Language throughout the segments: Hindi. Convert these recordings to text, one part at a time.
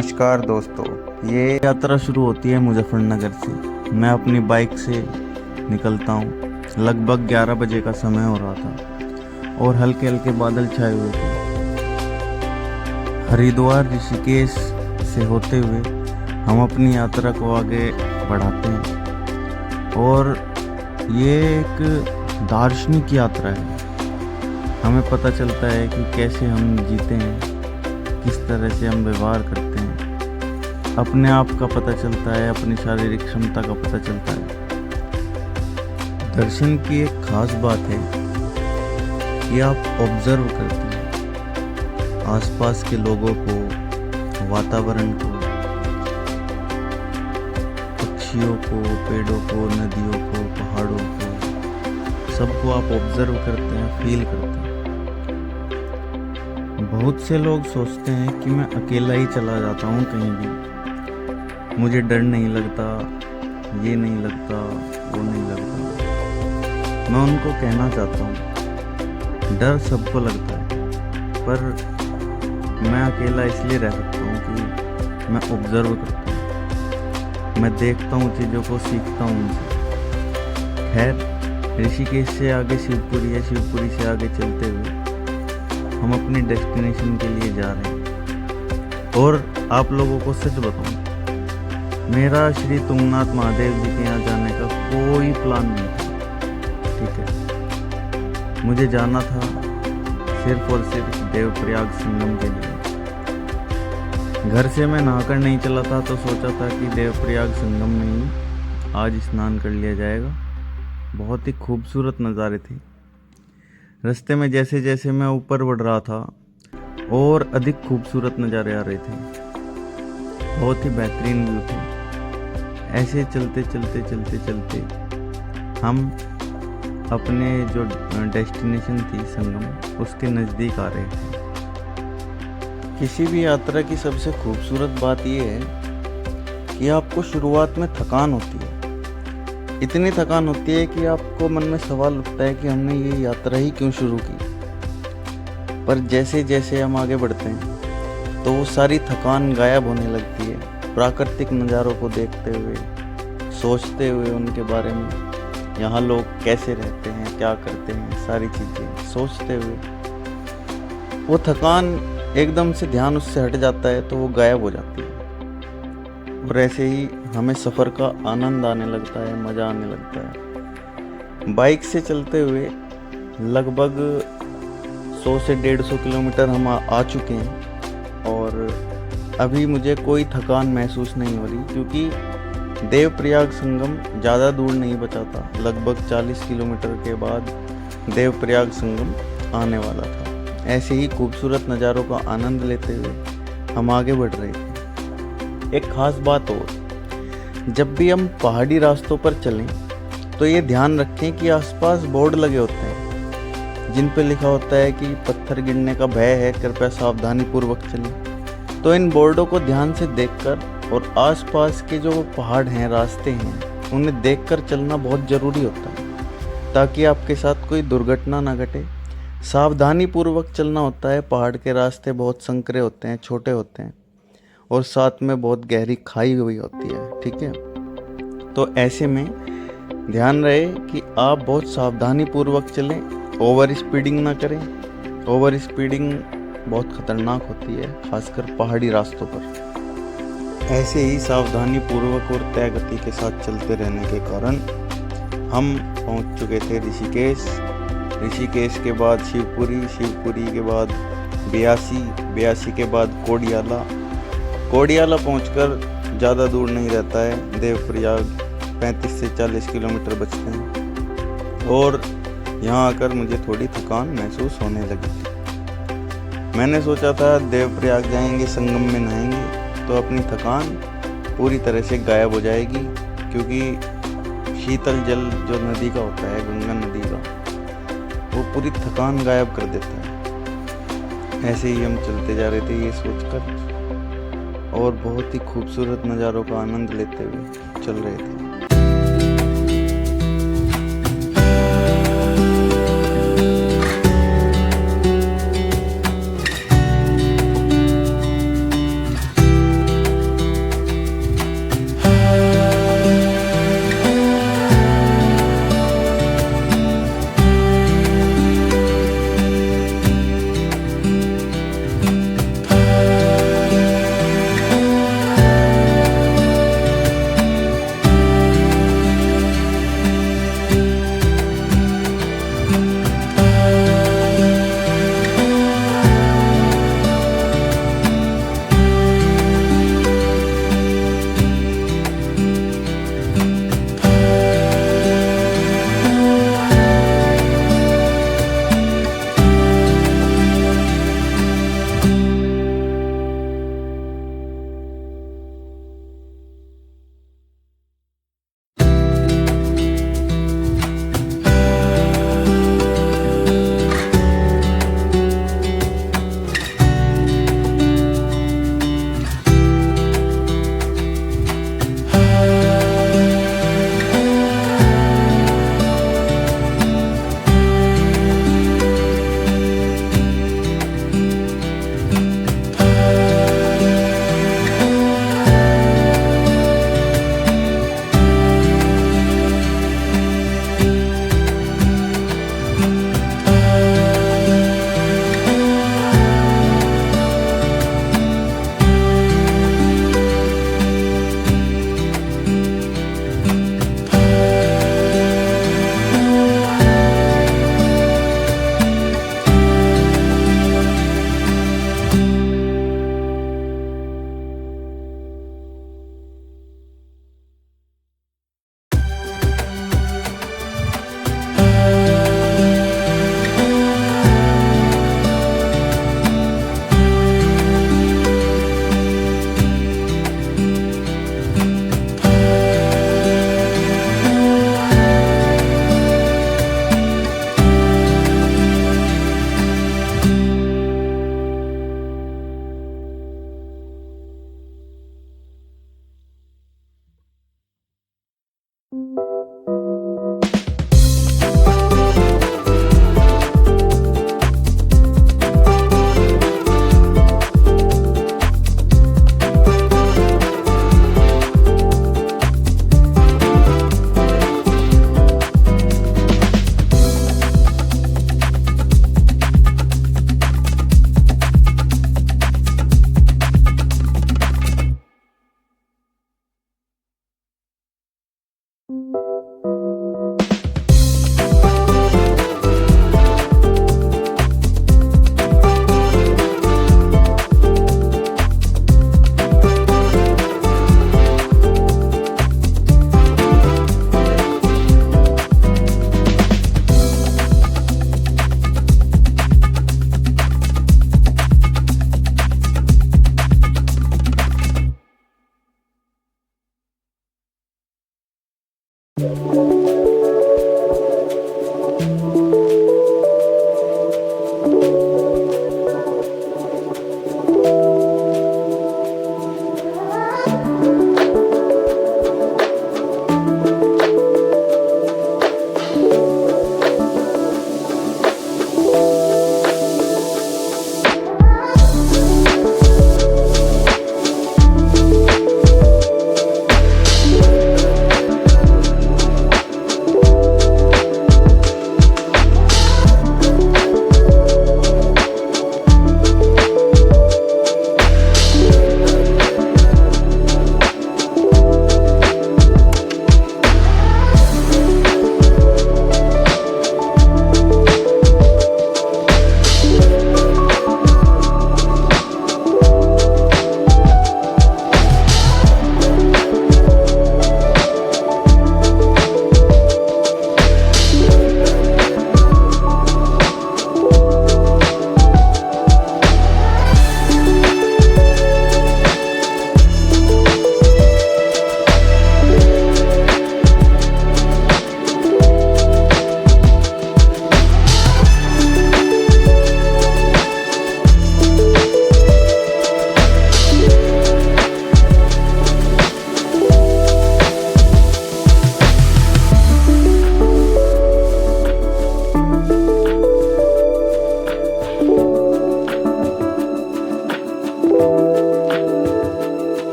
नमस्कार दोस्तों। ये यात्रा शुरू होती है मुजफ्फरनगर से। मैं अपनी बाइक से निकलता हूँ। लगभग 11 बजे का समय हो रहा था और हल्के हल्के बादल छाए हुए थे। हरिद्वार ऋषिकेश से होते हुए हम अपनी यात्रा को आगे बढ़ाते हैं और ये एक दार्शनिक यात्रा है। हमें पता चलता है कि कैसे हम जीते हैं, किस तरह से हम व्यवहार करते हैं, अपने आप का पता चलता है, अपनी शारीरिक क्षमता का पता चलता है। दर्शन की एक खास बात है कि आप ऑब्जर्व करते हैं आसपास के लोगों को, वातावरण को, पक्षियों को, पेड़ों को, नदियों को, पहाड़ों को, सबको आप ऑब्जर्व करते हैं, फील करते हैं। बहुत से लोग सोचते हैं कि मैं अकेला ही चला जाता हूँ कहीं भी, मुझे डर नहीं लगता, ये नहीं लगता, वो नहीं लगता। मैं उनको कहना चाहता हूँ, डर सबको लगता है, पर मैं अकेला इसलिए रह सकता हूँ कि मैं ऑब्जर्व करता हूँ, मैं देखता हूँ चीज़ों को, सीखता हूँ उनसे। खैर, ऋषिकेश से आगे शिवपुरी है, शिवपुरी से आगे चलते हुए हम अपनी डेस्टिनेशन के लिए जा रहे हैं। और आप लोगों को सच बताऊं, मेरा श्री तुंगनाथ महादेव जी के यहाँ जाने का कोई प्लान नहीं था। ठीक है, मुझे जाना था सिर्फ और सिर्फ देवप्रयाग संगम के लिए। घर से मैं नहाकर नहीं चला था, तो सोचा था कि देवप्रयाग संगम में ही आज स्नान कर लिया जाएगा। बहुत ही खूबसूरत नज़ारे थे। रास्ते में जैसे जैसे मैं ऊपर बढ़ रहा था और अधिक खूबसूरत नज़ारे आ रहे थे, बहुत ही बेहतरीन व्यू थे। ऐसे चलते चलते चलते चलते हम अपने जो डेस्टिनेशन थी संगम, उसके नज़दीक आ रहे थे। किसी भी यात्रा की सबसे खूबसूरत बात यह है कि आपको शुरुआत में थकान होती है। इतनी थकान होती है कि आपको मन में सवाल उठता है कि हमने ये यात्रा ही क्यों शुरू की। पर जैसे जैसे हम आगे बढ़ते हैं तो वो सारी थकान गायब होने लगती है। प्राकृतिक नज़ारों को देखते हुए, सोचते हुए उनके बारे में, यहाँ लोग कैसे रहते हैं, क्या करते हैं, सारी चीज़ें सोचते हुए वो थकान एकदम से ध्यान उससे हट जाता है, तो वो गायब हो जाती है। और ऐसे ही हमें सफ़र का आनंद आने लगता है, मज़ा आने लगता है। बाइक से चलते हुए लगभग 100 से 150 किलोमीटर हम आ चुके हैं और अभी मुझे कोई थकान महसूस नहीं हो रही, क्योंकि देवप्रयाग संगम ज़्यादा दूर नहीं बचा था। लगभग 40 किलोमीटर के बाद देवप्रयाग संगम आने वाला था। ऐसे ही खूबसूरत नज़ारों का आनंद लेते हुए हम आगे बढ़ रहे थे। एक खास बात और, जब भी हम पहाड़ी रास्तों पर चलें तो ये ध्यान रखें कि आसपास बोर्ड लगे होते हैं जिन पर लिखा होता है कि पत्थर गिरने का भय है, कृपया सावधानी पूर्वक चलें। तो इन बोर्डों को ध्यान से देखकर और आसपास के जो पहाड़ हैं, रास्ते हैं, उन्हें देखकर चलना बहुत ज़रूरी होता है, ताकि आपके साथ कोई दुर्घटना ना घटे। सावधानी पूर्वक चलना होता है। पहाड़ के रास्ते बहुत संकरे होते हैं, छोटे होते हैं और साथ में बहुत गहरी खाई हुई होती है। ठीक है, तो ऐसे में ध्यान रहे कि आप बहुत सावधानी पूर्वक चलें, ओवर स्पीडिंग ना करें। ओवर स्पीडिंग बहुत खतरनाक होती है, खासकर पहाड़ी रास्तों पर। ऐसे ही सावधानी पूर्वक और तय गति के साथ चलते रहने के कारण हम पहुंच चुके थे ऋषिकेश। ऋषिकेश के बाद शिवपुरी, शिवपुरी के बाद ब्यासी, ब्यासी के बाद कोडियाला। कोडियाला पहुंचकर ज़्यादा दूर नहीं रहता है देवप्रयाग, 35 से 40 किलोमीटर बचते हैं। और यहाँ आकर मुझे थोड़ी थकान महसूस होने लगी थी। मैंने सोचा था देवप्रयाग जाएंगे, संगम में नहाएंगे तो अपनी थकान पूरी तरह से गायब हो जाएगी, क्योंकि शीतल जल जो नदी का होता है, गंगा नदी का, वो पूरी थकान गायब कर देता है। ऐसे ही हम चलते जा रहे थे ये सोचकर, और बहुत ही खूबसूरत नज़ारों का आनंद लेते हुए चल रहे थे।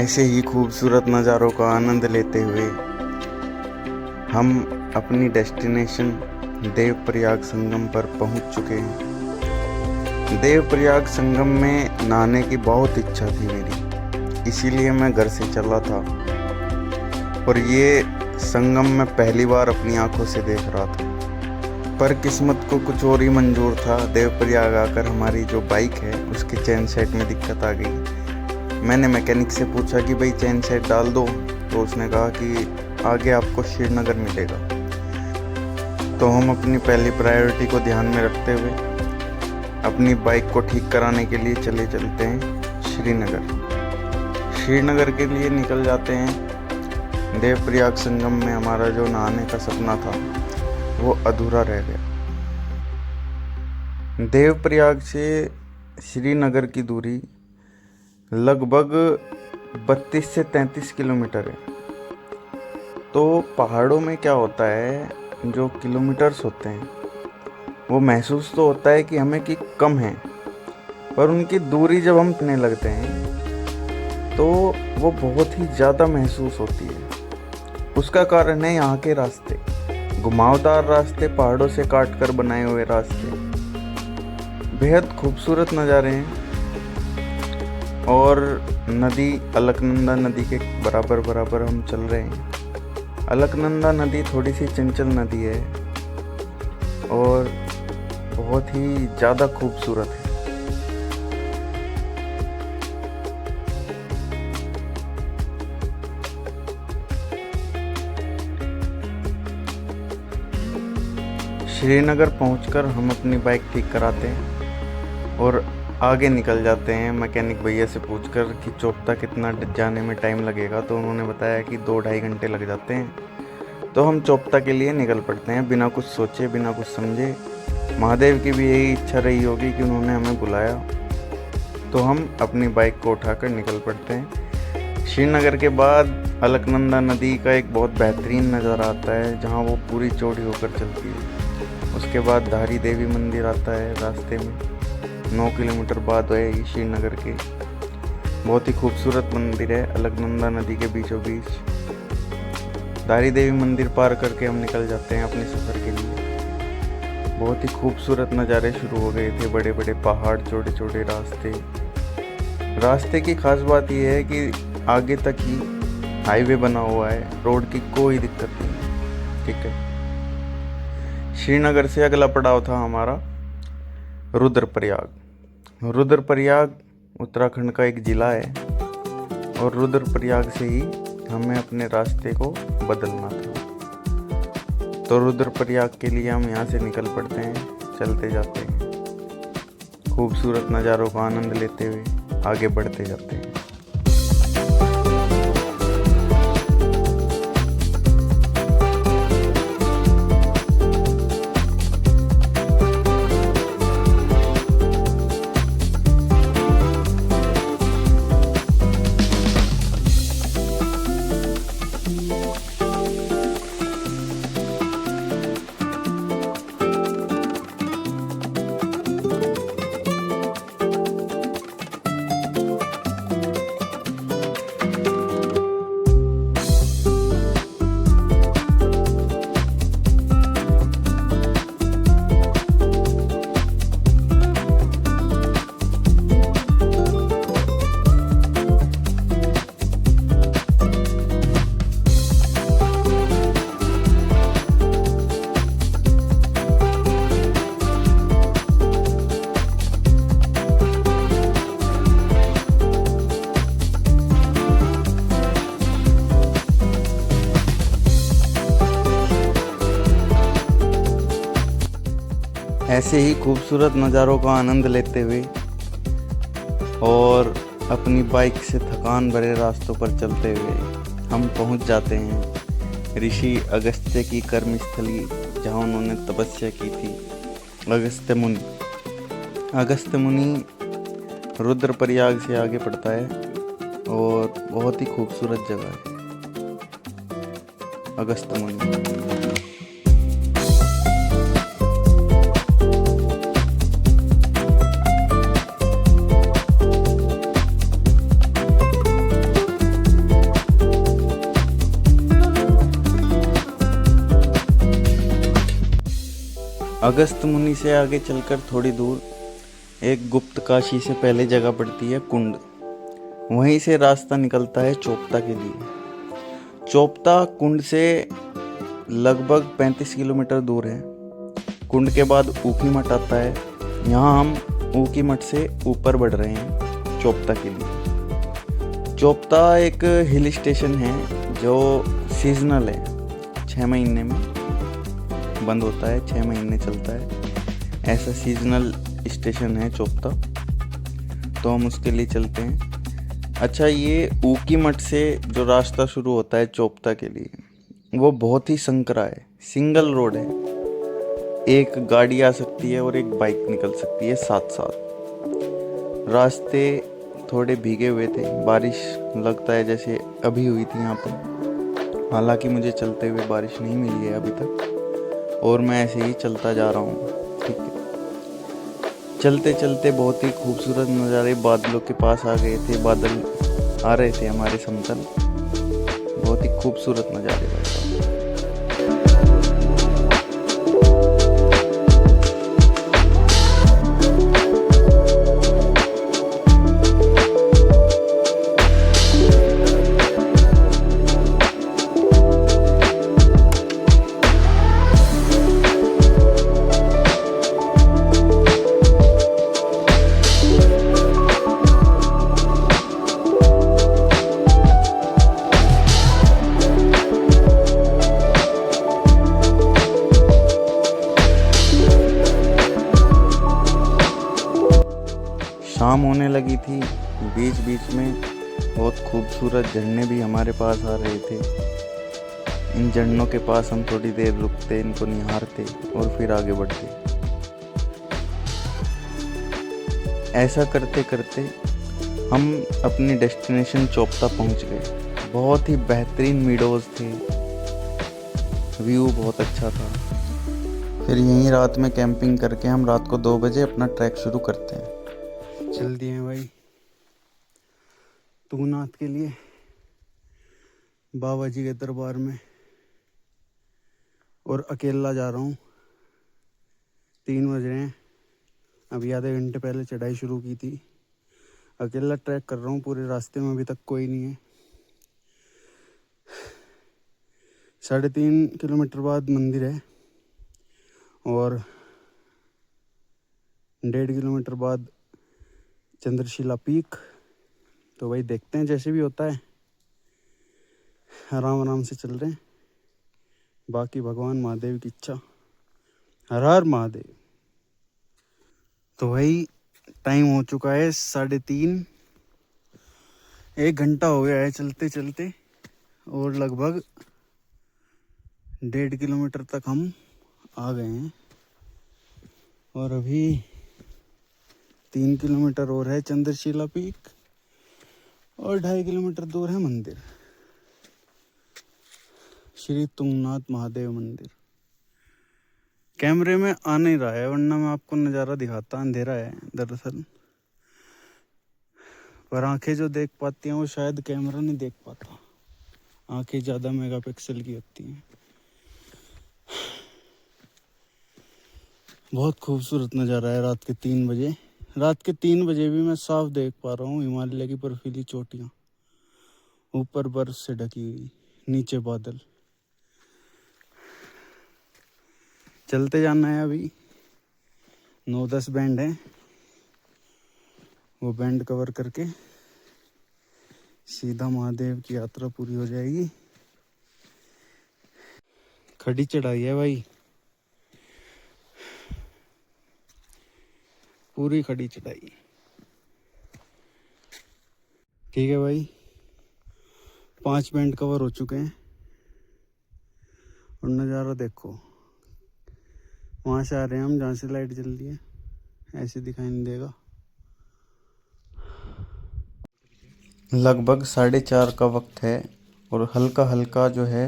ऐसे ही खूबसूरत नज़ारों का आनंद लेते हुए हम अपनी डेस्टिनेशन देवप्रयाग संगम पर पहुंच चुके हैं। देवप्रयाग संगम में नहाने की बहुत इच्छा थी मेरी, इसीलिए मैं घर से चला था और ये संगम मैं पहली बार अपनी आंखों से देख रहा था। पर किस्मत को कुछ और ही मंजूर था। देवप्रयाग आकर हमारी जो बाइक है उसके चेन सेट में दिक्कत आ गई। मैंने मैकेनिक से पूछा कि भाई चेन सेट डाल दो, तो उसने कहा कि आगे आपको श्रीनगर मिलेगा। तो हम अपनी पहली प्रायोरिटी को ध्यान में रखते हुए अपनी बाइक को ठीक कराने के लिए चलते हैं श्रीनगर। श्रीनगर के लिए निकल जाते हैं। देवप्रयाग संगम में हमारा जो नहाने का सपना था वो अधूरा रह गया। देवप्रयाग से श्रीनगर की दूरी लगभग 32 से 33 किलोमीटर है। तो पहाड़ों में क्या होता है, जो किलोमीटर्स होते हैं वो महसूस तो होता है कि हमें कि कम है, पर उनकी दूरी जब हम पढ़ने लगते हैं तो वो बहुत ही ज़्यादा महसूस होती है। उसका कारण है यहाँ के रास्ते, घुमावदार रास्ते, पहाड़ों से काट कर बनाए हुए रास्ते, बेहद खूबसूरत नज़ारे हैं। और नदी अलकनंदा नदी के बराबर हम चल रहे हैं। अलकनंदा नदी थोड़ी सी चंचल नदी है और बहुत ही ज़्यादा खूबसूरत है। श्रीनगर पहुंचकर हम अपनी बाइक ठीक कराते हैं और आगे निकल जाते हैं। मैकेनिक भैया से पूछकर कि चोपता कितना जाने में टाइम लगेगा, तो उन्होंने बताया कि 2-2.5 घंटे लग जाते हैं। तो हम चोपता के लिए निकल पड़ते हैं बिना कुछ सोचे, बिना कुछ समझे। महादेव की भी यही इच्छा रही होगी कि उन्होंने हमें बुलाया, तो हम अपनी बाइक को उठाकर निकल पड़ते हैं। श्रीनगर के बाद अलकनंदा नदी का एक बहुत बेहतरीन नज़ारा आता है, जहाँ वो पूरी चौड़ी होकर चलती है। उसके बाद धारी देवी मंदिर आता है रास्ते में, 9 किलोमीटर बाद है ये श्रीनगर के। बहुत ही खूबसूरत मंदिर है अलकनंदा नदी के बीचों बीच। धारी देवी मंदिर पार करके हम निकल जाते हैं अपने सफ़र के लिए। बहुत ही खूबसूरत नज़ारे शुरू हो गए थे, बड़े बड़े पहाड़, छोटे छोटे रास्ते की खास बात यह है कि आगे तक ही हाईवे बना हुआ है, रोड की कोई दिक्कत नहीं। ठीक है। श्रीनगर से अगला पड़ाव था हमारा रुद्रप्रयाग। रुद्रप्रयाग उत्तराखंड का एक ज़िला है और रुद्रप्रयाग से ही हमें अपने रास्ते को बदलना था। तो रुद्रप्रयाग के लिए हम यहाँ से निकल पड़ते हैं, चलते जाते हैं, खूबसूरत नज़ारों का आनंद लेते हुए आगे बढ़ते जाते हैं। ऐसे ही खूबसूरत नज़ारों का आनंद लेते हुए और अपनी बाइक से थकान भरे रास्तों पर चलते हुए हम पहुंच जाते हैं ऋषि अगस्त्य की कर्मस्थली, जहां उन्होंने तपस्या की थी। अगस्त्य मुनि रुद्रप्रयाग से आगे पड़ता है और बहुत ही खूबसूरत जगह है अगस्त्य मुनि। अगस्त मुनि से आगे चलकर थोड़ी दूर एक गुप्त काशी से पहले जगह पड़ती है कुंड। वहीं से रास्ता निकलता है चोपता के लिए। चोपता कुंड से लगभग 35 किलोमीटर दूर है। कुंड के बाद ऊखी मठ आता है। यहाँ हम ऊखी मठ से ऊपर बढ़ रहे हैं चोपता के लिए। चोपता एक हिल स्टेशन है जो सीजनल है, 6 महीने में बंद होता है, 6 महीने चलता है, ऐसा सीजनल स्टेशन है चोपता। तो हम उसके लिए चलते हैं। अच्छा, ये ऊखी मठ से जो रास्ता शुरू होता है चोपता के लिए वो बहुत ही संकरा है, सिंगल रोड है। एक गाड़ी आ सकती है और एक बाइक निकल सकती है साथ साथ। रास्ते थोड़े भीगे हुए थे, बारिश लगता है जैसे अभी हुई थी यहाँ पर। हालांकि मुझे चलते हुए बारिश नहीं मिली है अभी तक और मैं ऐसे ही चलता जा रहा हूँ। ठीक है, चलते चलते बहुत ही खूबसूरत नज़ारे बादलों के पास आ गए थे। बादल आ रहे थे हमारे समतल, बहुत ही खूबसूरत नज़ारे भाई साहब। शाम होने लगी थी। बीच बीच में बहुत खूबसूरत झरने भी हमारे पास आ रहे थे। इन झरनों के पास हम थोड़ी देर रुकते, इनको निहारते और फिर आगे बढ़ते। ऐसा करते करते हम अपनी डेस्टिनेशन चोपता पहुंच गए। बहुत ही बेहतरीन मीडोज थे, व्यू बहुत अच्छा था। फिर यहीं रात में कैंपिंग करके हम रात को 2 बजे अपना ट्रैक शुरू करते हैं। चल दिए हैं भाई तुंगनाथ के लिए, बाबा जी के दरबार में, और अकेला जा रहा हूँ। 3 बज रहे हैं, अभी आधे घंटे पहले चढ़ाई शुरू की थी। अकेला ट्रैक कर रहा हूँ, पूरे रास्ते में अभी तक कोई नहीं है। 3.5 किलोमीटर बाद मंदिर है और 1.5 किलोमीटर बाद चंद्रशिला पीक। तो भाई देखते हैं जैसे भी होता है, आराम आराम से चल रहे हैं। बाकी भगवान महादेव की इच्छा। हर हर महादेव। तो भाई टाइम हो चुका है 3:30। 1 घंटा हो गया है चलते चलते और लगभग 1.5 किलोमीटर तक हम आ गए हैं। और अभी 3 किलोमीटर और है चंद्रशिला पीक और 2.5 किलोमीटर दूर है मंदिर, श्री तुंगनाथ महादेव मंदिर। कैमरे में आ नहीं रहा है वरना मैं आपको नज़ारा दिखाता। अंधेरा है दरअसल, पर आंखें जो देख पाती हैं वो शायद कैमरा नहीं देख पाता। आंखें ज़्यादा मेगापिक्सल की होती हैं। बहुत खूबसूरत नज़ारा है रात के 3 बजे। रात के 3 बजे भी मैं साफ देख पा रहा हूँ हिमालय की बर्फीली चोटियाँ, ऊपर बर्फ से ढकी हुई, नीचे बादल। चलते जाना है। अभी 9-10 बैंड है, वो बैंड कवर करके सीधा महादेव की यात्रा पूरी हो जाएगी। खड़ी चढ़ाई है भाई, पूरी खड़ी चढ़ाई। ठीक है भाई, 5 बैंड कवर हो चुके हैं और नज़ारा देखो। वहाँ से आ रहे हैं हम जहाँ से लाइट जल रही है, ऐसे दिखाई नहीं देगा। लगभग 4:30 का वक्त है और हल्का हल्का जो है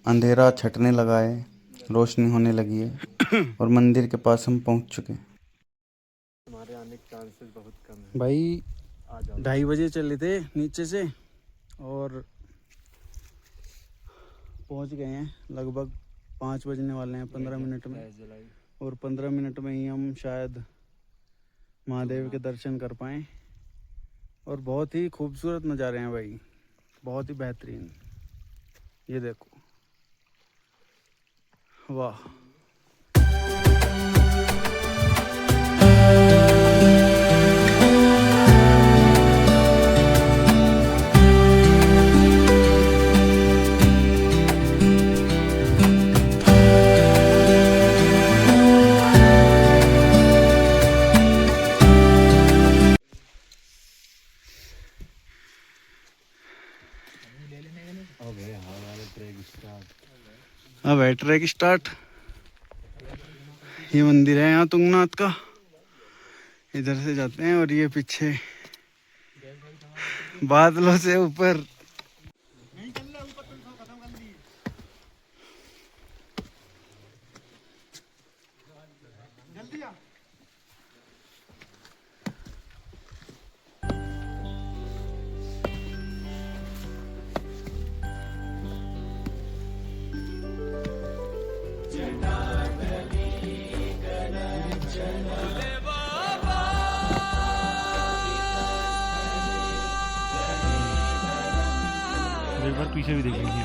अंधेरा छटने लगा है, रोशनी होने लगी है और मंदिर के पास हम पहुंच चुके हैं। हमारे आने के चांसेस बहुत कम है भाई आ जाओ। 2:30 बजे चले थे नीचे से और पहुंच गए हैं। लगभग 5 बजने वाले हैं, 15 मिनट में। और 15 मिनट में ही हम शायद महादेव के दर्शन कर पाएँ। और बहुत ही खूबसूरत नज़ारे हैं भाई, बहुत ही बेहतरीन। ये देखो, वाह। अब है ट्रैक स्टार्ट। ये मंदिर है यहाँ तुंगनाथ का, इधर से जाते हैं। और ये पीछे बादलों से ऊपर एक बार पीछे भी देख लीजिए।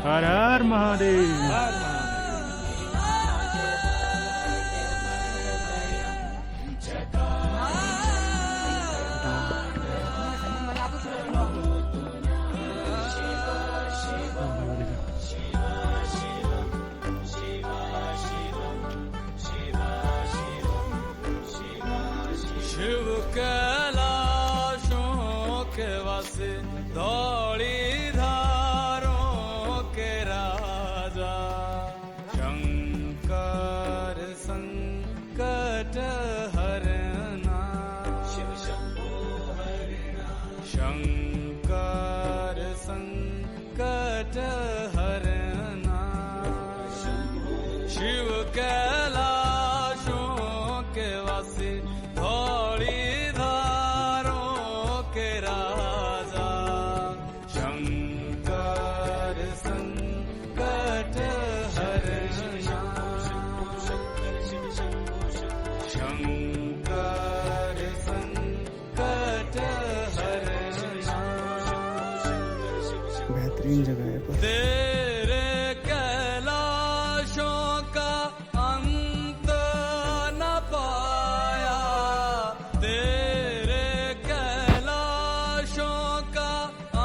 हर हर महादेव। शिव कैलाशों के वासे धौली धारों के राजा, शंकर संकट हरना, शिव शंभो हरना, शंकर संकट हरना, शिव कैलाशों के वासे धौली धारों के राजा, शंकर संकट हरना, शंकर संकट हरना। बेहतरीन जगह है पर। तेरे कैलाशों का अंत न पाया, तेरे कैलाशों का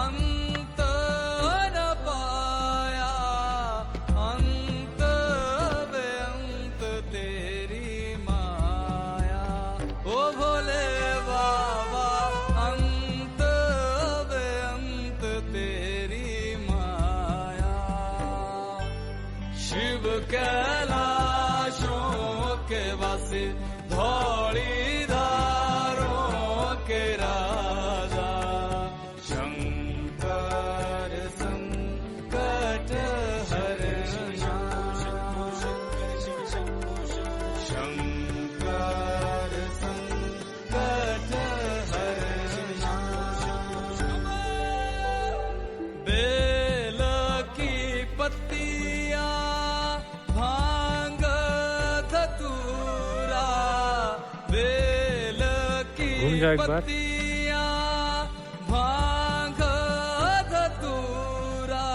अंत न पाया, अंत बेअंत तेरी माया, ओ भोले बाबा, अंत बेअंत तेरी माया। शिव कैलाशों के वासे धौली धारों के राजा, शंकर संकट हरना, शंकर संकट हरना। बेल की पत्तियां भांग धतूरा, बेल घूम जाओ की एक बार। पत्तियां भांग धतूरा,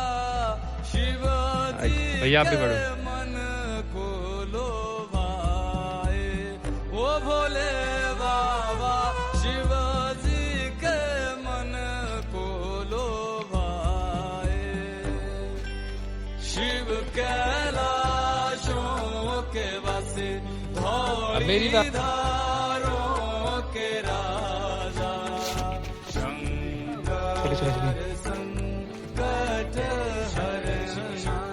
शिव जी भैया आप भी के पढ़ो। मन को लोभाए, ओ भोले बाबा, शिव जी के मन को लोभाए, शिव कैलाशों के वासे मेरी धौली बात- धारों के राजा, शंकर संकट हरना, शंकर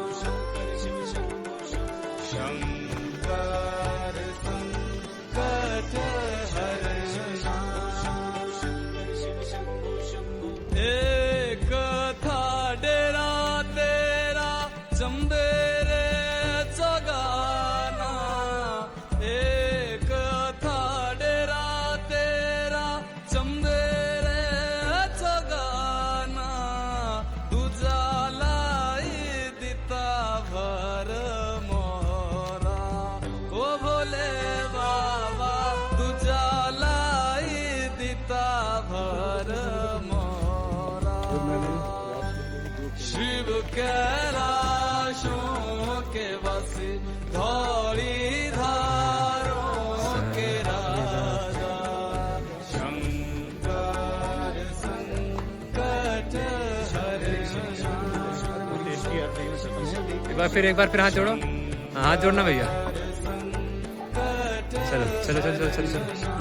संकट हरना। एक था डेरा तेरा चंबेरे चगाना, एक था डेरा तेरा चंबेरे चगाना, घर मोरा शिव कैलाशों के वासी धौली धारों के राजा शंकर संकट एक बार फिर हाथ जोड़ो, हाथ जोड़ना भैया। चलो चलो चलो चलो चलो चलो।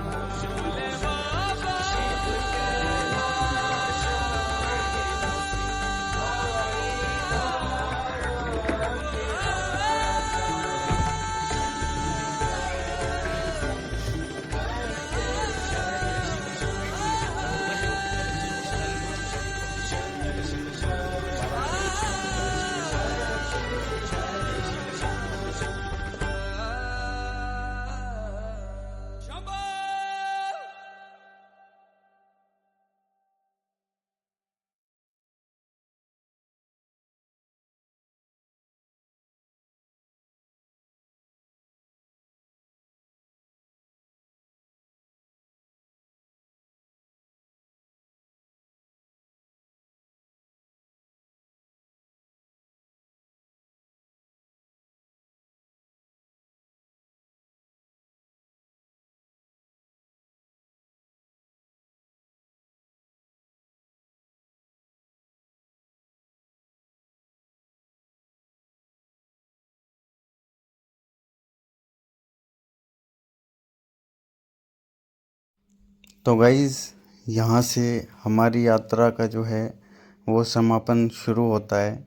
तो गाइज़, यहाँ से हमारी यात्रा का जो है वो समापन शुरू होता है।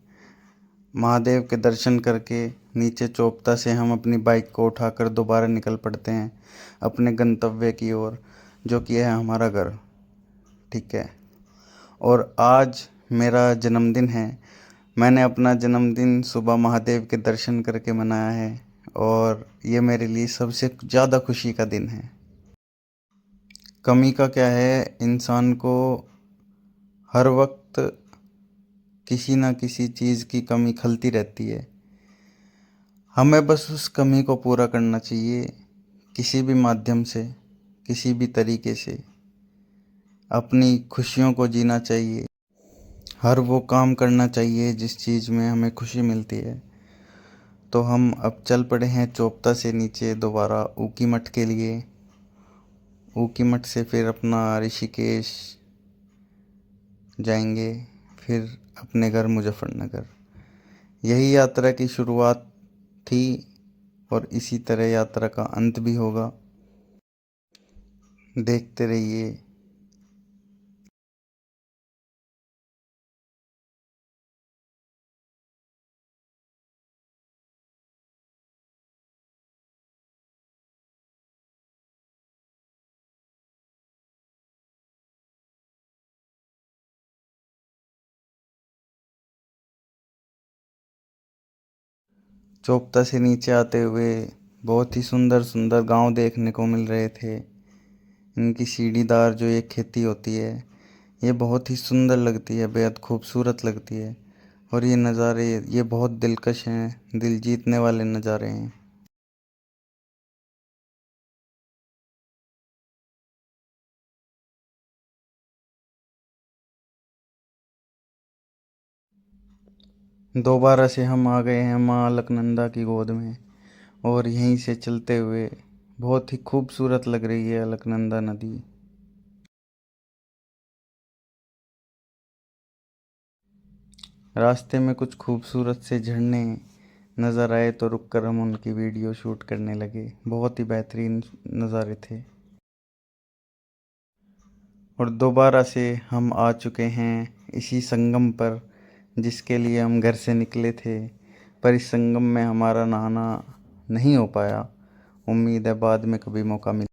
महादेव के दर्शन करके नीचे चोपता से हम अपनी बाइक को उठाकर दोबारा निकल पड़ते हैं अपने गंतव्य की ओर, जो कि है हमारा घर। ठीक है, और आज मेरा जन्मदिन है। मैंने अपना जन्मदिन सुबह महादेव के दर्शन करके मनाया है और ये मेरे लिए सबसे ज़्यादा खुशी का दिन है। कमी का क्या है, इंसान को हर वक्त किसी ना किसी चीज़ की कमी खलती रहती है। हमें बस उस कमी को पूरा करना चाहिए, किसी भी माध्यम से, किसी भी तरीके से अपनी खुशियों को जीना चाहिए। हर वो काम करना चाहिए जिस चीज़ में हमें खुशी मिलती है। तो हम अब चल पड़े हैं चोपता से नीचे दोबारा ऊकी मठ के लिए। ऊकी मठ से फिर अपना ऋषिकेश जाएंगे, फिर अपने घर मुजफ्फरनगर। यही यात्रा की शुरुआत थी और इसी तरह यात्रा का अंत भी होगा। देखते रहिए। चोपता से नीचे आते हुए बहुत ही सुंदर सुंदर गांव देखने को मिल रहे थे। इनकी सीढ़ीदार जो ये खेती होती है, ये बहुत ही सुंदर लगती है, बेहद खूबसूरत लगती है। और ये नज़ारे ये बहुत दिलकश हैं, दिल जीतने वाले नज़ारे हैं। दोबारा से हम आ गए हैं माँ अलकनंदा की गोद में और यहीं से चलते हुए बहुत ही खूबसूरत लग रही है अलकनंदा नदी। रास्ते में कुछ खूबसूरत से झरने नज़र आए तो रुककर हम उनकी वीडियो शूट करने लगे। बहुत ही बेहतरीन नज़ारे थे। और दोबारा से हम आ चुके हैं इसी संगम पर जिसके लिए हम घर से निकले थे, पर इस संगम में हमारा नहाना नहीं हो पाया। उम्मीद है बाद में कभी मौका मिले।